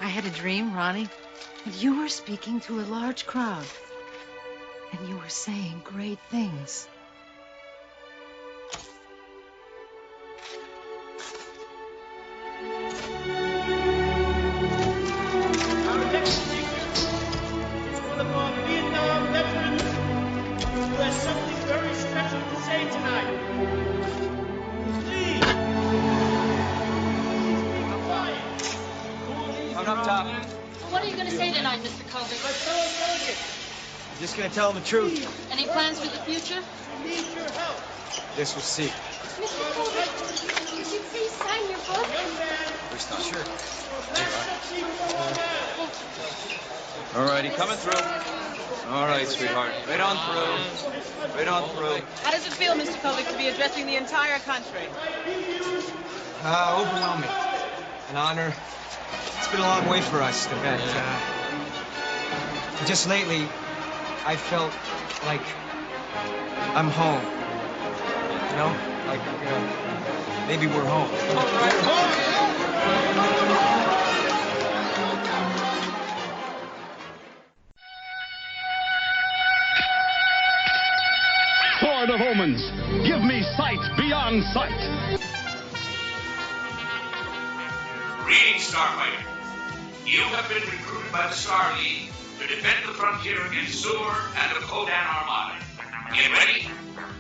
had a dream, Ronnie, that you were speaking to a large crowd. And you were saying great things. Our next speaker is one of our Vietnam veterans who has something very special to say tonight. Please, be quiet. Coming up top. Well, what are you going to say tonight, Mr. Kovic? My fellow delegates, I'm just gonna tell them the truth. Any plans for the future? we need your help. This will see. Mr. Kovic, would you please sign your book? Young man, We're not sure. National Secret Command. All righty, coming through. All right, sweetheart. Right on through. Right on through. How does it feel, Mr. Kovic, to be addressing the entire country? Overwhelming. An honor. It's been a long way for us, Tibet. Just lately, I felt like I'm home. You know? Like, maybe we're home. Sword of omens, give me sight beyond sight. Greetings, Starfighter. You have been recruited by the Star League to defend the frontier against Sewer and the Kodan Armada. Get ready.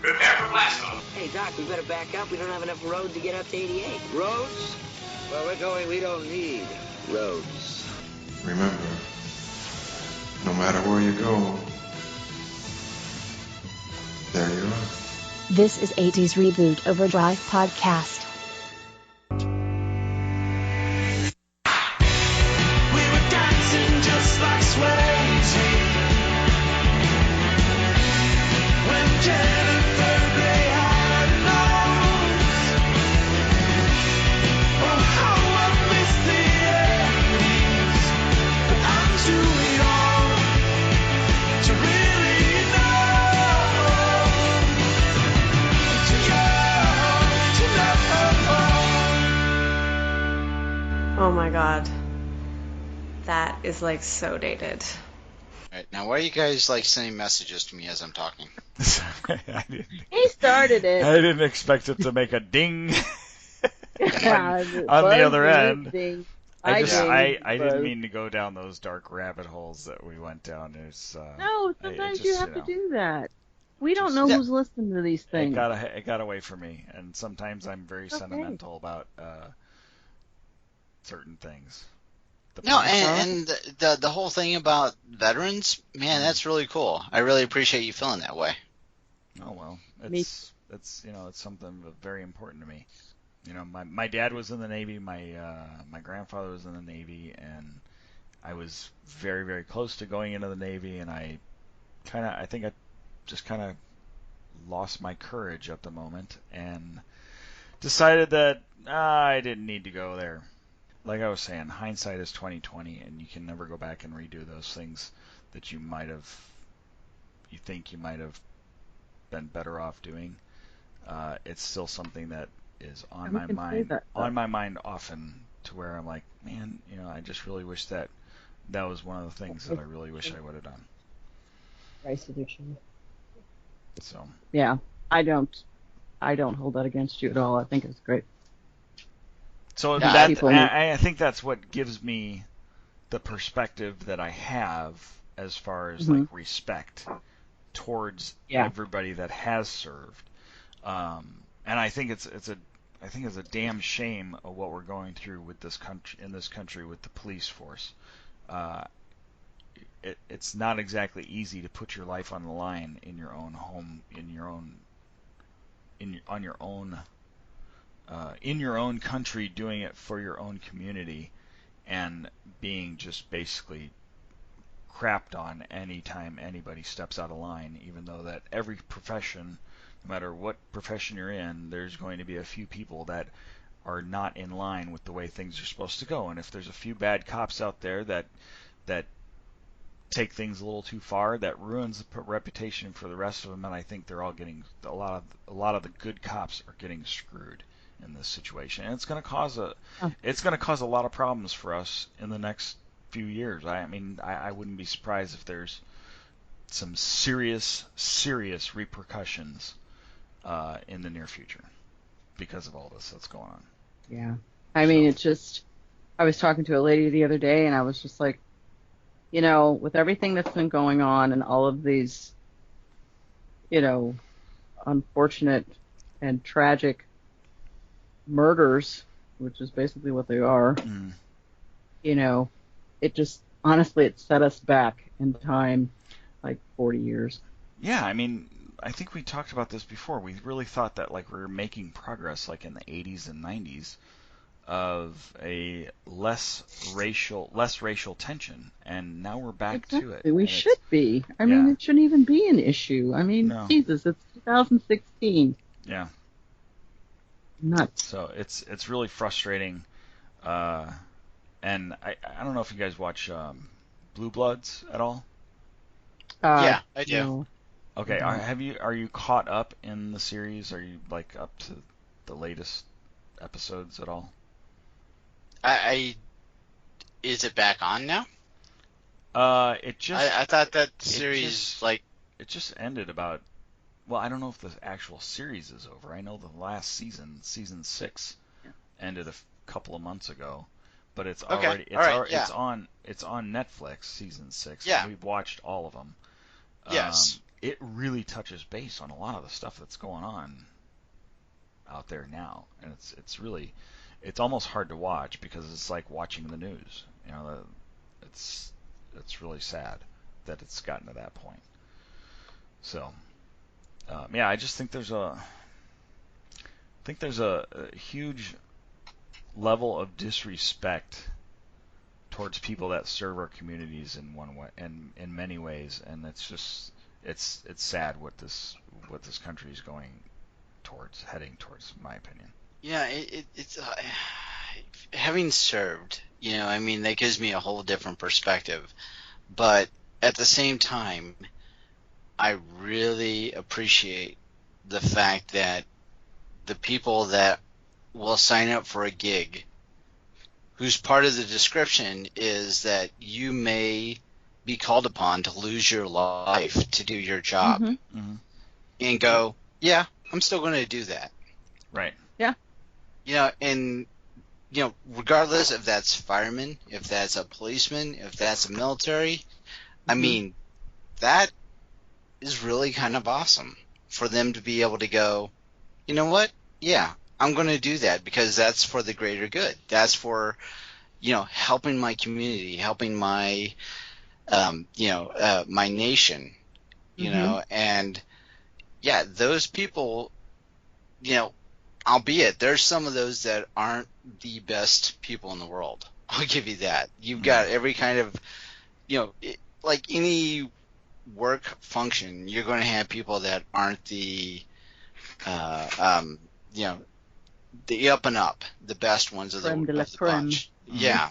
Prepare for blast-off. Hey, Doc, we better back up. We don't have enough road to get up to 88. Roads? Well, we're going, we don't need roads. Remember, no matter where you go, there you are. This is 80's Reboot Overdrive Podcast. We were dancing just like Swayze when Jennifer Grey had nose. Oh, how I miss the 80s, but I'm too young to really know. Too young to know. Oh my god. That is like so dated. Alright, now why are you guys like sending messages to me as I'm talking? He started it. I didn't expect it to make a ding Yeah, on the other end. Ding. I dinged, didn't mean to go down those dark rabbit holes that we went down. No, sometimes you have to do that. We don't know who's listening to these things. It got away from me, and sometimes I'm very sentimental about certain things. No, and the whole thing about veterans, man, that's really cool. I really appreciate you feeling that way. Oh well, it's something very important to me. You know, my dad was in the Navy, my grandfather was in the Navy, and I was very, very close to going into the Navy, and I think I just kind of lost my courage at the moment and decided that I didn't need to go there. Like I was saying, hindsight is 20/20, and you can never go back and redo those things that you think you might have been better off doing. It's still something that is on my mind often, to where I'm like, man, I just really wish that was one of the things that I really wish I would have done. Rice edition. So. Yeah, I don't hold that against you at all. I think it's great. So I think that's what gives me the perspective that I have as far as like respect towards everybody that has served. And I think it's a damn shame of what we're going through with this country with the police force. It's not exactly easy to put your life on the line in your own home, in your own country, doing it for your own community, and being just basically crapped on anytime anybody steps out of line, even though that every profession, no matter what profession you're in, there's going to be a few people that are not in line with the way things are supposed to go. And if there's a few bad cops out there that take things a little too far, that ruins the reputation for the rest of them, and I think they're all getting a lot of the good cops are getting screwed. in this situation, and it's going to cause a lot of problems for us in the next few years. I mean, I wouldn't be surprised if there's some serious repercussions in the near future because of all this that's going on. Yeah. I mean, it's just, I was talking to a lady the other day, and I was just like, you know, with everything that's been going on and all of these, you know, unfortunate and tragic murders, which is basically what they are, you know, it just, honestly, it set us back in time like 40 years. Yeah, I mean, I think we talked about this before. We really thought that like we were making progress like in the 80s and 90s of a less racial tension, and now we're back to it. We should be. I mean, it shouldn't even be an issue. I mean, Jesus, it's 2016. Yeah. Nuts. So it's really frustrating. And I don't know if you guys watch Blue Bloods at all. Yeah, I do. No. Okay, are you caught up in the series? Are you like up to the latest episodes at all? Is it back on now? It just. I thought that series it just ended about. Well, I don't know if the actual series is over. I know the last season, season 6, ended a couple of months ago, but it's already it's on Netflix. Season 6. Yeah, we've watched all of them. Yes. It really touches base on a lot of the stuff that's going on out there now, and it's almost hard to watch because it's like watching the news. You know, it's really sad that it's gotten to that point. So, I just think there's a huge level of disrespect towards people that serve our communities in one way and in many ways, and it's sad what this country is heading towards, in my opinion. Yeah, it's having served, you know, I mean, that gives me a whole different perspective, but at the same time, I really appreciate the fact that the people that will sign up for a gig whose part of the description is that you may be called upon to lose your life to do your job, and go, yeah, I'm still going to do that. Right. Yeah. You know, and, you know, regardless if that's fireman, if that's a policeman, if that's a military, I mean, that is really kind of awesome for them to be able to go, you know what? Yeah, I'm going to do that because that's for the greater good. That's for, you know, helping my community, helping my, my nation, you know, and yeah, those people, you know, albeit there's some of those that aren't the best people in the world. I'll give you that. You've got every kind of, you know, like any work function, you're going to have people that aren't the, you know, the up and up, the best ones of the bunch. Yeah.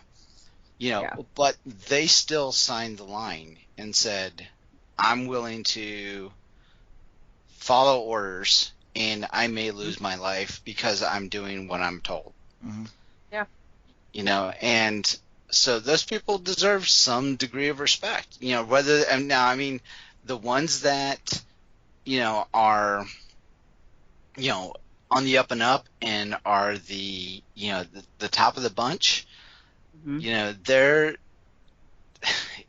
You know, but they still signed the line and said, I'm willing to follow orders and I may lose my life because I'm doing what I'm told. Yeah. You know, and so those people deserve some degree of respect. You know, whether, and now, I mean, the ones that, you know, are, you know, on the up and up and are the, you know, the top of the bunch, you know, they're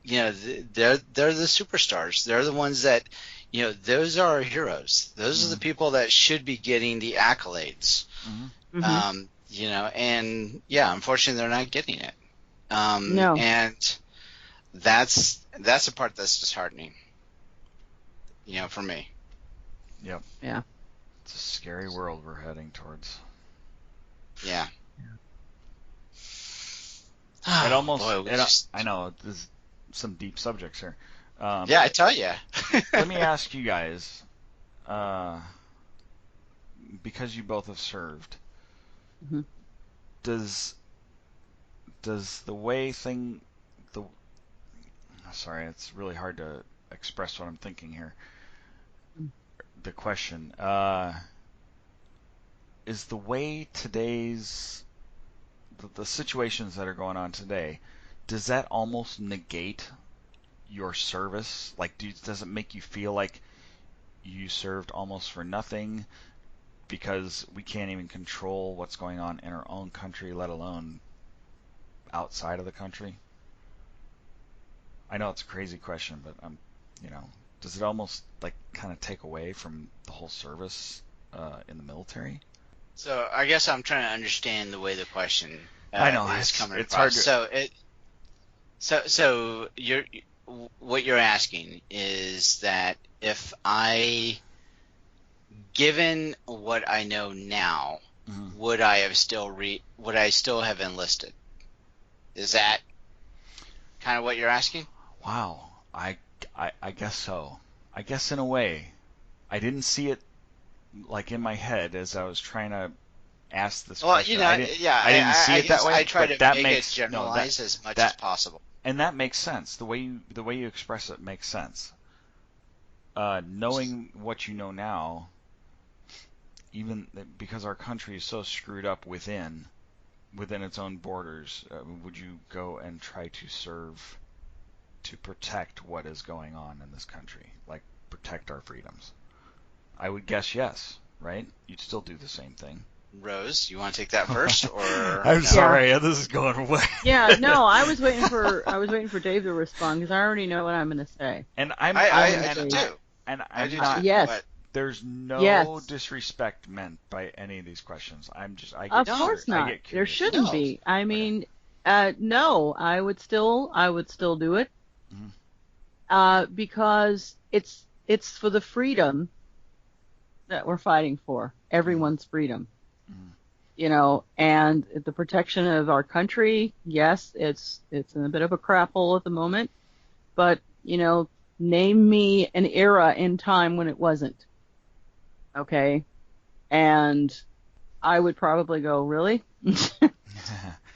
the superstars. They're the ones that, you know, those are our heroes. Those are the people that should be getting the accolades. You know, and yeah, unfortunately they're not getting it. No. And that's the part that's disheartening, you know, for me. Yep. Yeah. It's a scary world we're heading towards. Yeah. It almost. Boy, I know there's some deep subjects here. Yeah, I tell you. Let me ask you guys, because you both have served, does the way sorry, it's really hard to express what I'm thinking here. The question, is the way today's the situations that are going on today, does that almost negate your service? Like, does it make you feel like you served almost for nothing because we can't even control what's going on in our own country, let alone outside of the country? I know it's a crazy question, but does it almost like kind of take away from the whole service in the military? So I guess I'm trying to understand the way the question I know is coming it's across. hard to... So what you're asking is that if given what I know now, would I still have enlisted? Is that kind of what you're asking? Wow, I guess so. I guess in a way, I didn't see it like in my head as I was trying to ask this question. I didn't see it that way. I try but to make it generalize as much as possible. And that makes sense. The way you express it makes sense. Knowing what you know now, even because our country is so screwed up within its own borders, would you go and try to serve to protect what is going on in this country, like protect our freedoms? I would guess yes, right? You'd still do the same thing. Rose, you want to take that first, or I'm sorry, this is going away. Yeah, no, I was waiting for Dave to respond because I already know what I'm going to say. And I do. I'm do not. too, yes. There's no disrespect meant by any of these questions. Of course not. There shouldn't be. I mean, no, I would still do it. Because it's for the freedom that we're fighting for, everyone's freedom. And the protection of our country. Yes, it's in a bit of a crap hole at the moment, but name me an era in time when it wasn't. Okay, and I would probably go, really?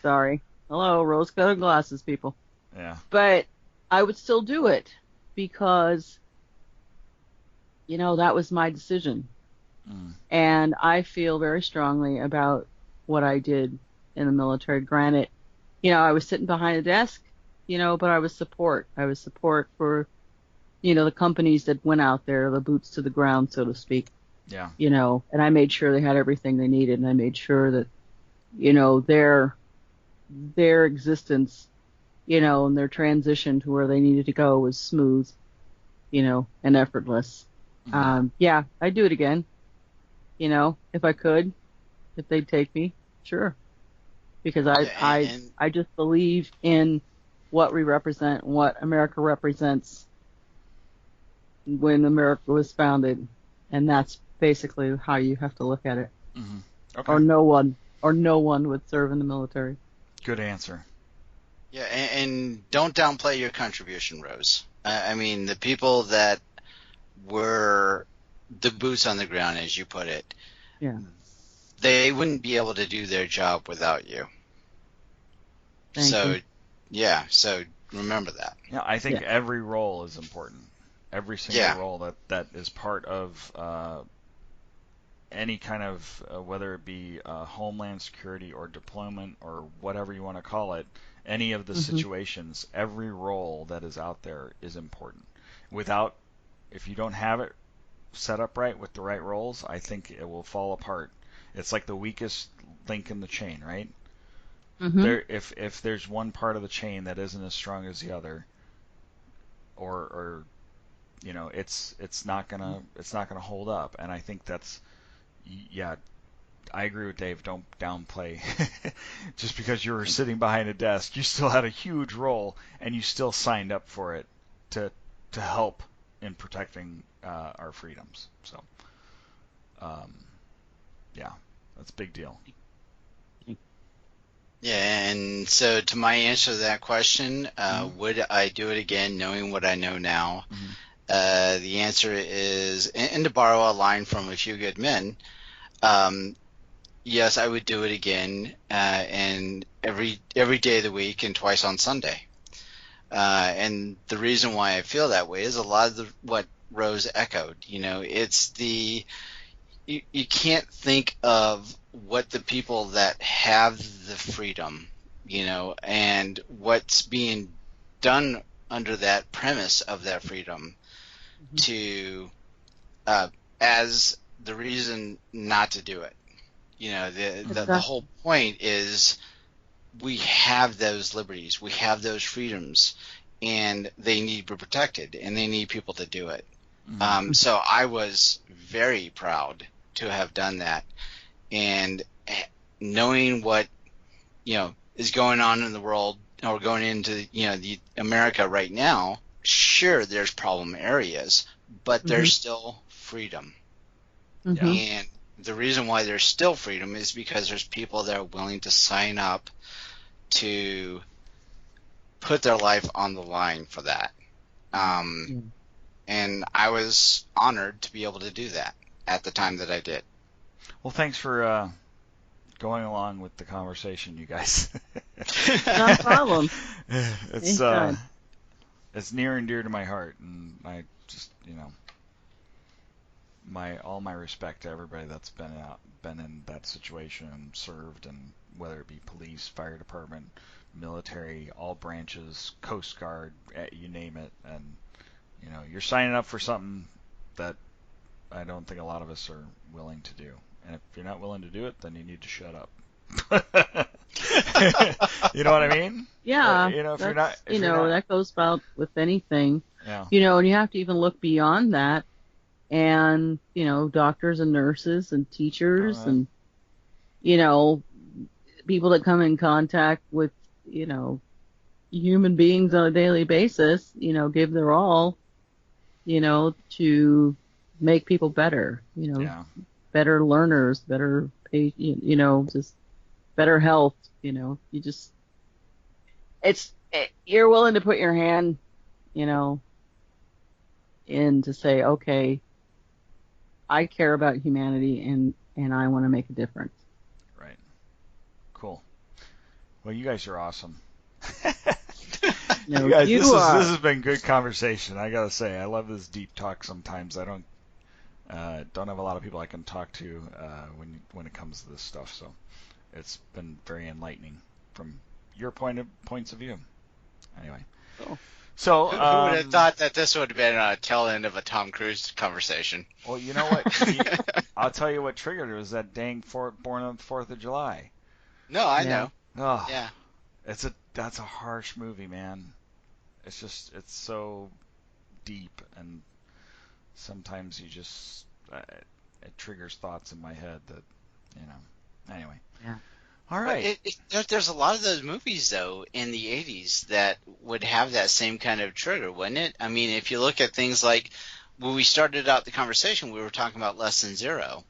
Sorry. Hello, rose-colored glasses, people. Yeah. But I would still do it because, that was my decision. And I feel very strongly about what I did in the military. Granted, I was sitting behind a desk, but I was support. I was support for, the companies that went out there, the boots to the ground, so to speak. Yeah. And I made sure they had everything they needed, and I made sure that, their existence, and their transition to where they needed to go was smooth, and effortless. Yeah, I'd do it again. If I could, if they'd take me, sure. Because I just believe in what we represent, what America represents when America was founded, and that's basically how you have to look at it. Okay. Or no one would serve in the military. Good answer. Yeah, and don't downplay your contribution, Rose. I mean, the people that were the boots on the ground, as you put it, they wouldn't be able to do their job without you. Thank you. So remember that. Yeah, I think every role is important. Every single role that is part of any kind of, whether it be homeland security or deployment or whatever you want to call it, any of the situations, every role that is out there is important. If you don't have it set up right with the right roles, I think it will fall apart. It's like the weakest link in the chain, right? If there's one part of the chain that isn't as strong as the other, or it's not gonna hold up. And I think that's, I agree with Dave. Don't downplay. Just because you were sitting behind a desk, you still had a huge role, and you still signed up for it to help in protecting our freedoms. So, that's a big deal. Yeah, and so to my answer to that question, would I do it again knowing what I know now? The answer is, and to borrow a line from A Few Good Men, yes, I would do it again, and every day of the week and twice on Sunday. And the reason why I feel that way is a lot of what Rose echoed. It's you can't think of what the people that have the freedom, and what's being done under that premise of that freedom to as the reason not to do it. The whole point is we have those liberties, we have those freedoms, and they need to be protected, and they need people to do it. So I was very proud to have done that, and knowing what is going on in the world, or going into the America right now. Sure, there's problem areas, but there's still freedom, and the reason why there's still freedom is because there's people that are willing to sign up to put their life on the line for that. And I was honored to be able to do that at the time that I did. Well, thanks for going along with the conversation, you guys. Not a problem. It's near and dear to my heart, and I just, all my respect to everybody that's been in that situation and served, and whether it be police, fire department, military, all branches, Coast Guard, you name it, and you're signing up for something that I don't think a lot of us are willing to do. And if you're not willing to do it, then you need to shut up. You know what I mean? Yeah. If you're not, that goes about with anything. Yeah. And you have to even look beyond that. And, doctors and nurses and teachers and, people that come in contact with, human beings on a daily basis, give their all, to make people better, better learners, better, just better health, you're willing to put your hand, in to say, okay, I care about humanity and I want to make a difference. Right. Cool. Well, you guys are awesome. No, guys, this has been good conversation. I gotta say, I love this deep talk. Sometimes I don't have a lot of people I can talk to when it comes to this stuff. So it's been very enlightening from your points of view. Anyway, cool. So who would have thought that this would have been a tail end of a Tom Cruise conversation? Well, you know what? I'll tell you what triggered it was that dang Born on the 4th of July. No, I know. Oh, yeah. That's a harsh movie, man. It's so deep, and sometimes you just it triggers thoughts in my head that Anyway. Yeah. All right. There's a lot of those movies though in the 80s that would have that same kind of trigger, wouldn't it? I mean, if you look at things like when we started out the conversation, we were talking about Less Than Zero.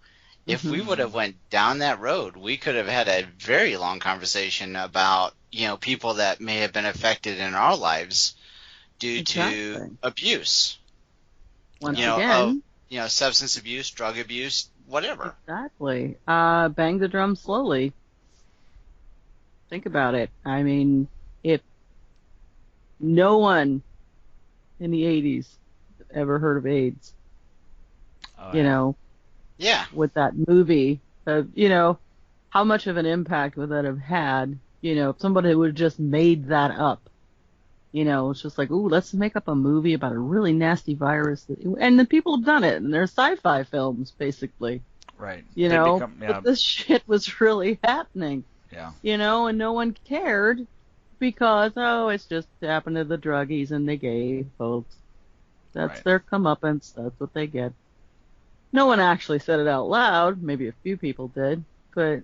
If we would have went down that road, we could have had a very long conversation about, people that may have been affected in our lives due to abuse. Once again, substance abuse, drug abuse, whatever. Exactly. Bang the drum slowly. Think about it. I mean, if no one in the 80s ever heard of AIDS, yeah, with that movie, how much of an impact would that have had? If somebody would have just made that up. It's just like, ooh, let's make up a movie about a really nasty virus. And then people have done it, and they're sci-fi films, basically. Right. But this shit was really happening. Yeah. And no one cared because, it's just happened to the druggies and the gay folks. That's their comeuppance. That's what they get. No one actually said it out loud. Maybe a few people did. But,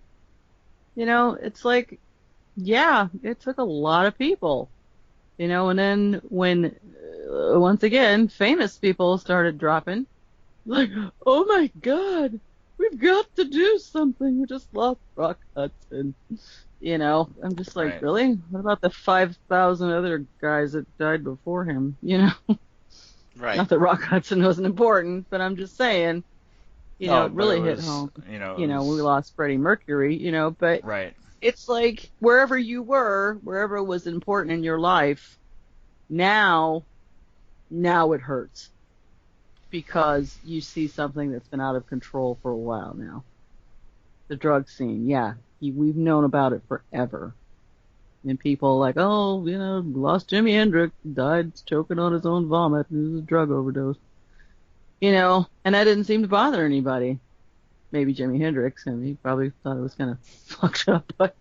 it's like, it took a lot of people. And then when, once again, famous people started dropping, like, oh my God, we've got to do something. We just lost Rock Hudson. I'm just like, really? What about the 5,000 other guys that died before him? Right. Not that Rock Hudson wasn't important, but I'm just saying, it really hit home. We lost Freddie Mercury, but right. It's like wherever you were, wherever it was important in your life, now it hurts because you see something that's been out of control for a while now. The drug scene, yeah. We've known about it forever. And people like, oh, lost Jimi Hendrix, died choking on his own vomit, it was a drug overdose. And that didn't seem to bother anybody. Maybe Jimi Hendrix, and he probably thought it was kind of fucked up, but,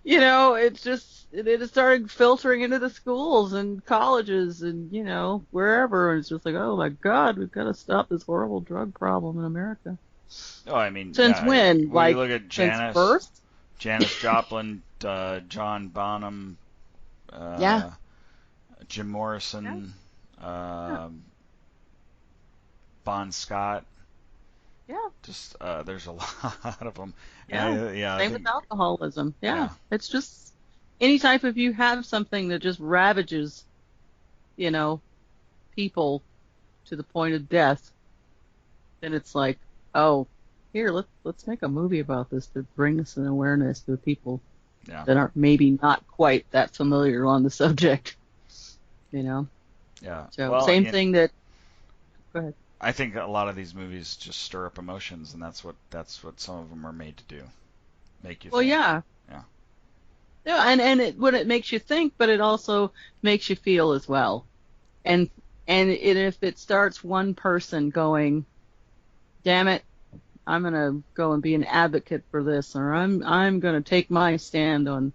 it's just, it started filtering into the schools and colleges and, wherever, and it's just like, oh my God, we've got to stop this horrible drug problem in America. Oh, I mean, since when? When like, you look at since birth? Janis Joplin, John Bonham, Jim Morrison, Bon Scott. Yeah. Just there's a lot of them. Yeah. Same with alcoholism. Yeah. It's just any type of you have something that just ravages, people to the point of death, then it's like, oh, here, let's make a movie about this to bring us an awareness to the people that are maybe not quite that familiar on the subject. Yeah. So well, same thing that. Go ahead. I think a lot of these movies just stir up emotions, and that's what some of them are made to do, make you. Well, think. Yeah, and it makes you think, but it also makes you feel as well. And if it starts one person going, damn it, I'm gonna go and be an advocate for this, or I'm gonna take my stand on,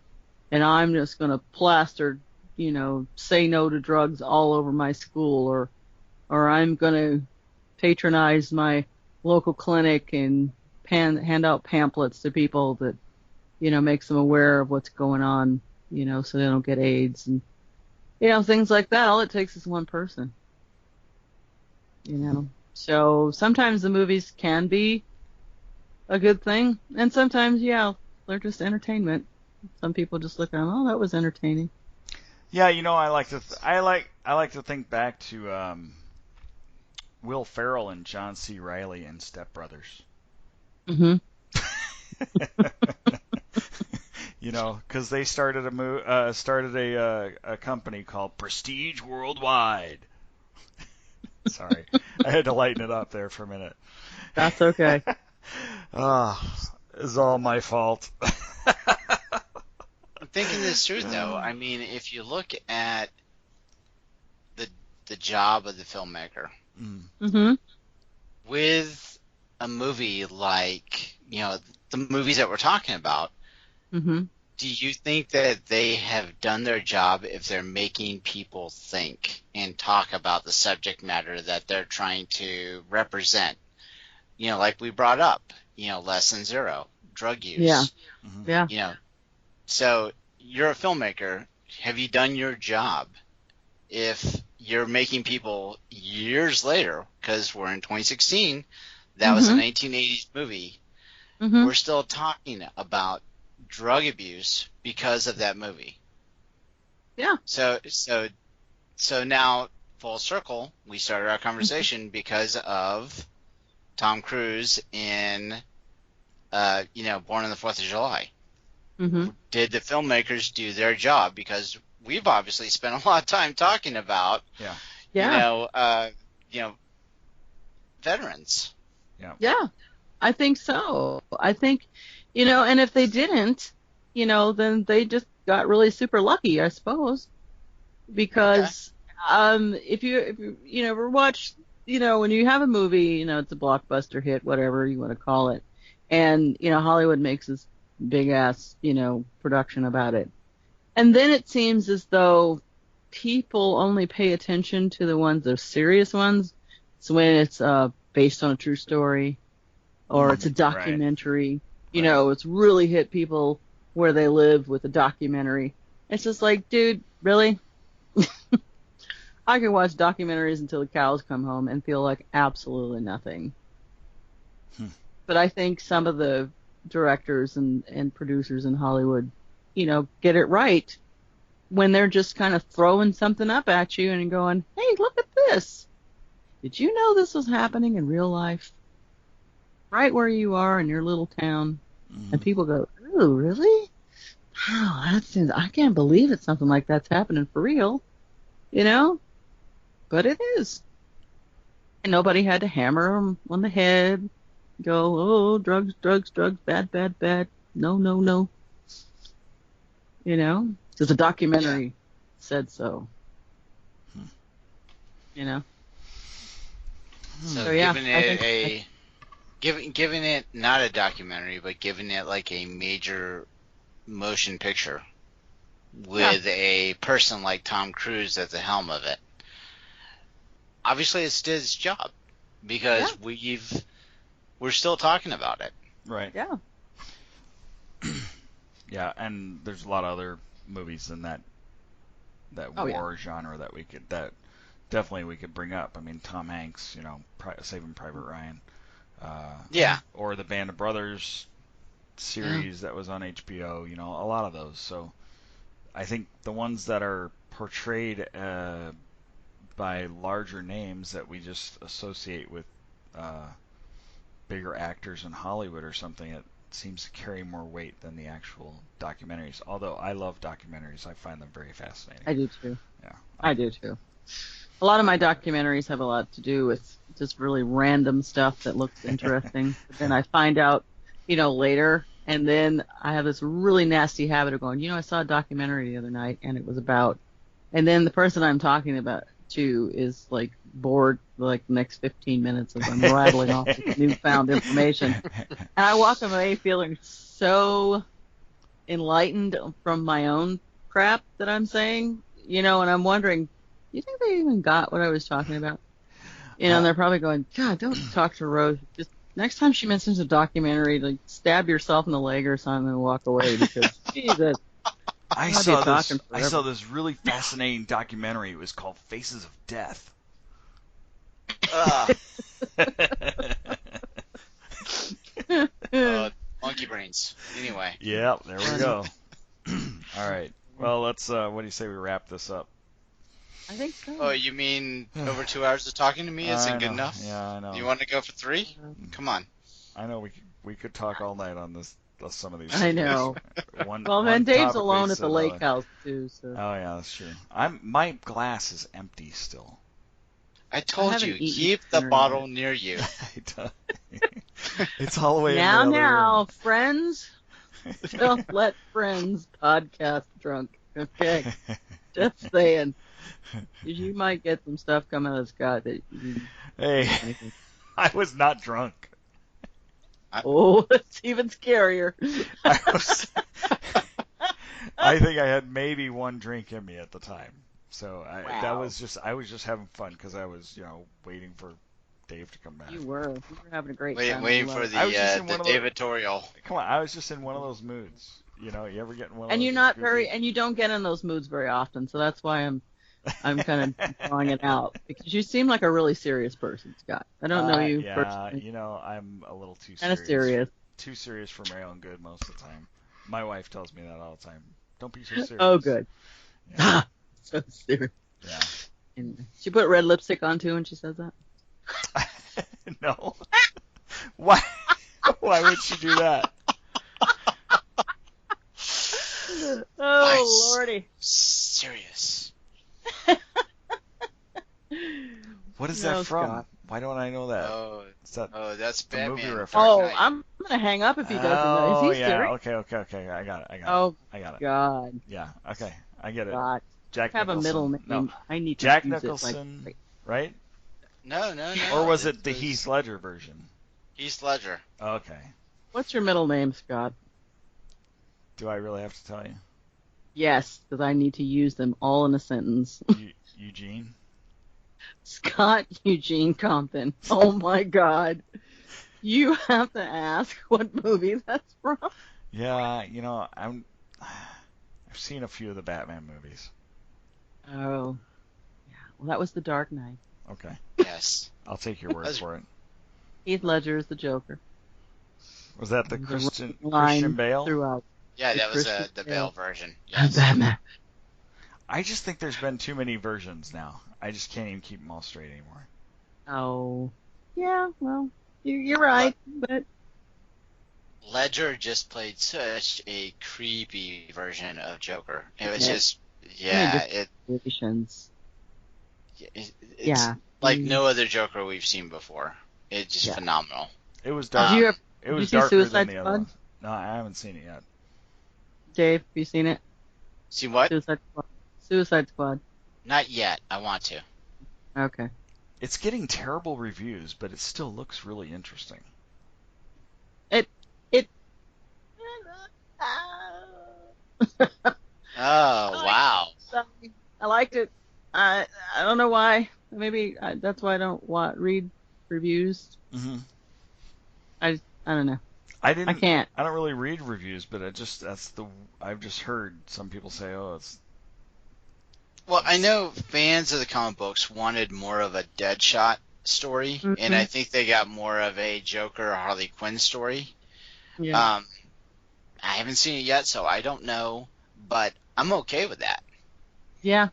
and I'm just gonna plaster, say no to drugs all over my school, or I'm gonna patronize my local clinic and hand out pamphlets to people that, makes them aware of what's going on, so they don't get AIDS and, things like that. All it takes is one person, So sometimes the movies can be a good thing, and sometimes, they're just entertainment. Some people just look at them, oh, that was entertaining. Yeah, I like to think back to Will Ferrell and John C. Reilly in Step Brothers. Mm-hmm. Because they started a company called Prestige Worldwide. Sorry, I had to lighten it up there for a minute. That's okay. It's all my fault. I'm thinking this through, though. I mean, if you look at the job of the filmmaker, mm-hmm. with a movie like, the movies that we're talking about, mm-hmm. do you think that they have done their job if they're making people think and talk about the subject matter that they're trying to represent? Like we brought up, Lesson Zero, drug use. Yeah. Mm-hmm. Yeah. So you're a filmmaker. Have you done your job? If you're making people years later, because we're in 2016, that mm-hmm. was a 1980s movie, mm-hmm. we're still talking about drug abuse because of that movie. Yeah. So now, full circle, we started our conversation because of Tom Cruise in, Born on the 4th of July. Mm-hmm. Did the filmmakers do their job? Because we've obviously spent a lot of time talking about, veterans. Yeah. Yeah, I think so. I think, and if they didn't, then they just got really super lucky, I suppose. Because if you ever watch, when you have a movie, it's a blockbuster hit, whatever you want to call it, and Hollywood makes this big ass, production about it, and then it seems as though people only pay attention to the ones, the serious ones. It's when it's based on a true story, or it's a documentary. Right. It's really hit people where they live with a documentary. It's just like, dude, really? I can watch documentaries until the cows come home and feel like absolutely nothing. But I think some of the directors and producers in Hollywood, get it right when they're just kind of throwing something up at you and going, hey, look at this. Did you know this was happening in real life? Right where you are in your little town. Mm-hmm. And people go, ooh, really? Wow, I can't believe it's something like that's happening for real. But it is. And nobody had to hammer them on the head go, oh, drugs, drugs, drugs, bad, bad, bad. No, no, no. You know, because the documentary said so. You know. So yeah, giving it not a documentary, but giving it like a major motion picture with a person like Tom Cruise at the helm of it. Obviously, it's did its job because we're still talking about it. Right. Yeah. Yeah, and there's a lot of other movies in that war genre that definitely we could bring up. I mean, Tom Hanks, you know, Saving Private Ryan. Or the Band of Brothers series that was on HBO. You know, a lot of those. So I think the ones that are portrayed by larger names that we just associate with bigger actors in Hollywood or something, it seems to carry more weight than the actual documentaries. Although I love documentaries, I find them very fascinating. I do too. Yeah, I do too. A lot of my documentaries have a lot to do with just really random stuff that looks interesting. But then I find out, you know, later, and then I have this really nasty habit of going, you know, I saw a documentary the other night, and it was about, and then the person I'm talking about to is like bored for like the next 15 minutes as I'm rattling off this newfound information. And I walk away feeling so enlightened from my own crap that I'm saying, you know, and I'm wondering, you think they even got what I was talking about? You know, and they're probably going, God, don't talk to Rose. Just next time she mentions a documentary, like stab yourself in the leg or something and walk away because Jesus. I saw this really fascinating documentary. It was called Faces of Death. Monkey brains. Anyway. Yeah, there we go. All right. Well, let's. What do you say we wrap this up? I think so. Oh, you mean over 2 hours of talking to me isn't good enough? Yeah, I know. You want to go for 3? Come on. I know we could talk all night on this. Some of these. I know. One then Dave's topic alone leads at the to lake another. house too. So. Oh yeah, that's true. My glass is empty still. I told you, keep the bottle near you. It's all the way now, in the other room. friends. Don't let friends podcast drunk. Okay, just saying. You might get some stuff coming out of Scott that. Hey, I was not drunk. Oh, it's even scarier. I think I had maybe one drink in me at the time. So I was just having fun because I was, you know, waiting for Dave to come back. You were having a great time. Waiting for the Davitorial. Come on, I was just in one of those moods. You know, you ever get in one of those? And you're not and you don't get in those moods very often, so that's why I'm kind of drawing it out because you seem like a really serious person, Scott. I don't know you personally. You know, I'm a little too kind of serious. Too serious for my own good most of the time. My wife tells me that all the time. Don't be so serious. Oh, good. Yeah. So serious. Yeah. And she put red lipstick on too when she says that. No. Why? Why would she do that? Oh, Lordy. Serious. What is that from? Scott. Why don't I know that? That's Batman. Movie reference. Oh, I'm gonna hang up if he doesn't know. Is he serious? Okay. I got it. I got it. God. Yeah. Okay. I get it. God. Jack have Nicholson. a middle name. No. I need to Jack use Nicholson, it like... right? No. Or was it the Heath Ledger version? Heath Ledger. Okay. What's your middle name, Scott? Do I really have to tell you? Yes, because I need to use them all in a sentence. Eugene? Scott Eugene Compton. Oh my God. You have to ask what movie that's from. Yeah, you know, I've seen a few of the Batman movies. Oh. Yeah. Well, that was The Dark Knight. Okay. Yes. I'll take your word for it. Heath Ledger is the Joker. Was that the Christian Bale? Throughout. Yeah, that was the Bale version. Yes. Batman. I just think there's been too many versions now. I just can't even keep them all straight anymore. Oh. Yeah, well, you're right, but... Ledger just played such a creepy version of Joker. It was just, it's like no other Joker we've seen before. It's just phenomenal. It was dark. It was did you see darker Suicide than the Squad? other ones. No, I haven't seen it yet. Dave, have you seen it? See what? Suicide Squad. Suicide Squad. Not yet. I want to. Okay. It's getting terrible reviews, but it still looks really interesting. It. Oh, wow. I liked it. I don't know why. Maybe that's why I don't read reviews. Mm-hmm. I don't know. I can't. I don't really read reviews, but I've just heard some people say, oh, it's. Well, I know fans of the comic books wanted more of a Deadshot story, and I think they got more of a Joker or Harley Quinn story. Yeah. I haven't seen it yet, so I don't know, but I'm okay with that. Yeah.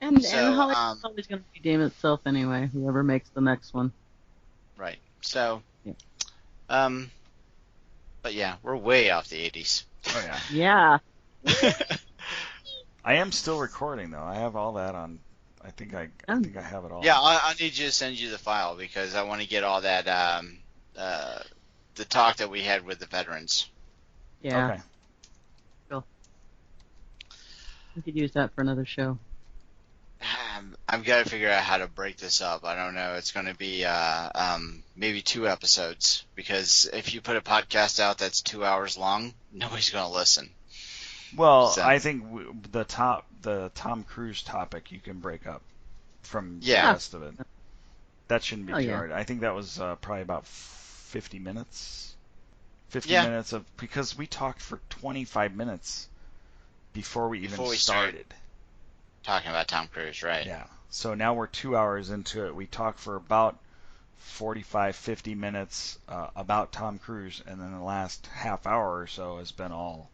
And So, Hollywood's always going to redeem itself anyway, whoever makes the next one. Right. So, yeah. But yeah, we're way off the 80s. Oh, yeah. Yeah. I am still recording, though. I have all that on. I think I have it all. Yeah, I need you to send you the file because I want to get all that, the talk that we had with the veterans. Yeah. Okay. Cool. We could use that for another show. I've got to figure out how to break this up. I don't know. It's going to be maybe 2 episodes because if you put a podcast out that's 2 hours long, nobody's going to listen. Well, I think the Tom Cruise topic you can break up from the rest of it. That shouldn't be too hard. I think that was probably about 50 minutes. 50 minutes because we talked for 25 minutes before we started talking about Tom Cruise, right? Yeah. So now we're 2 hours into it. We talked for about 45, 50 minutes about Tom Cruise, and then the last half hour or so has been all,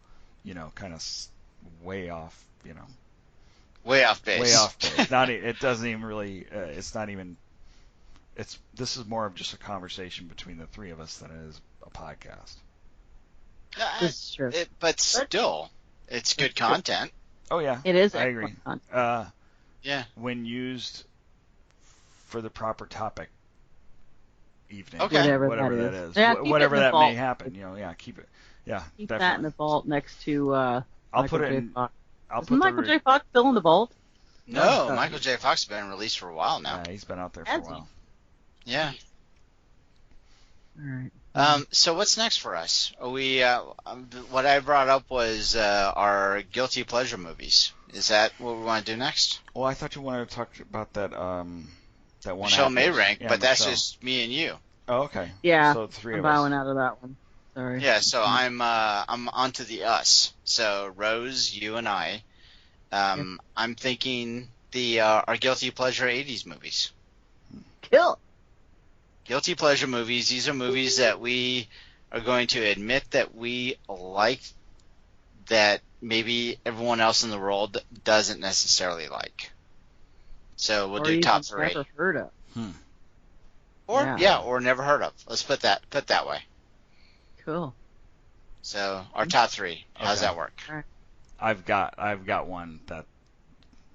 kind of way off, way off base. Way off base. It doesn't even really. It's not even. This is more of just a conversation between the three of us than it is a podcast. That's true. But still, it's good content. Oh yeah, it is. I agree. Yeah. When used for the proper topic, evening, whatever that is, yeah, whatever that may happen, keep it. Yeah, keep definitely. that in the vault next to. I'll put it in. Isn't Michael J. Fox still in the vault? No, Michael J. Fox has been released for a while now. Yeah, he's been out there for a while. Yeah. All right. So what's next for us? What I brought up was our guilty pleasure movies. Is that what we want to do next? Well, I thought you wanted to talk about that that one. Michelle may rank, but that's Michelle. just me and you. Oh, okay. Yeah. So 3 I'm of us. bowing out of that one. Sorry. Yeah. So I'm onto the us. So Rose, you and I. I'm thinking our guilty pleasure 80s movies. Kill. Guilty pleasure movies. These are movies that we are going to admit that we like, that maybe everyone else in the world doesn't necessarily like. So we'll do top 3. Never heard of. Or never heard of. Let's put that way. Cool. So our top 3. How's that work? All right. I've got one that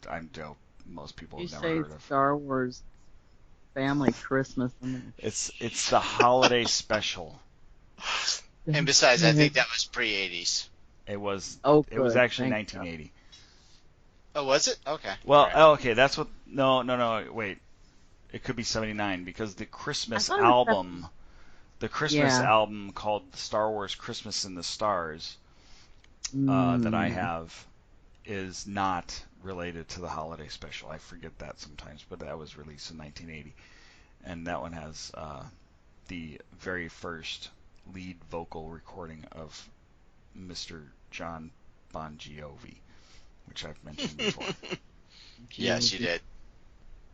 I'm dope. Most people have never heard of. Star Wars Family Christmas. It's the holiday special. And besides, I think that was pre-80s. It was. Oh, it was actually Thank 1980. Oh, was it? Okay. Well, right. Okay, that's what. No, wait. It could be 79 because the Christmas album, album called Star Wars Christmas in the Stars, that I have, is not related to the holiday special. I forget that sometimes, but that was released in 1980, and that one has the very first lead vocal recording of Mr. John Bon Jovi, which I've mentioned before. Yes, you did.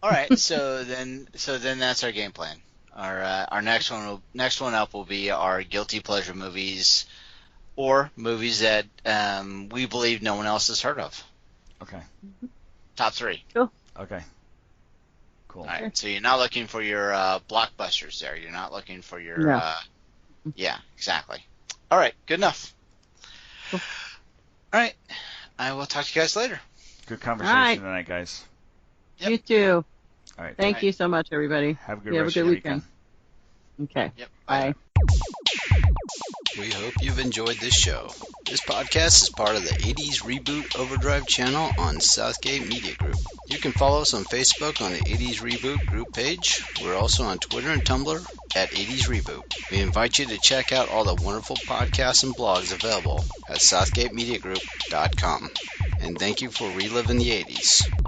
All right, so then that's our game plan. Our next one up will be our guilty pleasure movies, or movies that we believe no one else has heard of. Okay. Top 3. Cool. Okay. Cool. All right, so you're not looking for your blockbusters there. You're not looking for your. No. Yeah, exactly. All right, good enough. Cool. All right, I will talk to you guys later. Good conversation tonight, guys. Yep. You too. All right. Thank you so much, everybody. Have a good Have a good weekend. Okay. Yep. Bye. We hope you've enjoyed this show. This podcast is part of the 80s Reboot Overdrive channel on Southgate Media Group. You can follow us on Facebook on the 80s Reboot group page. We're also on Twitter and Tumblr at 80s Reboot. We invite you to check out all the wonderful podcasts and blogs available at southgatemediagroup.com. And thank you for reliving the 80s.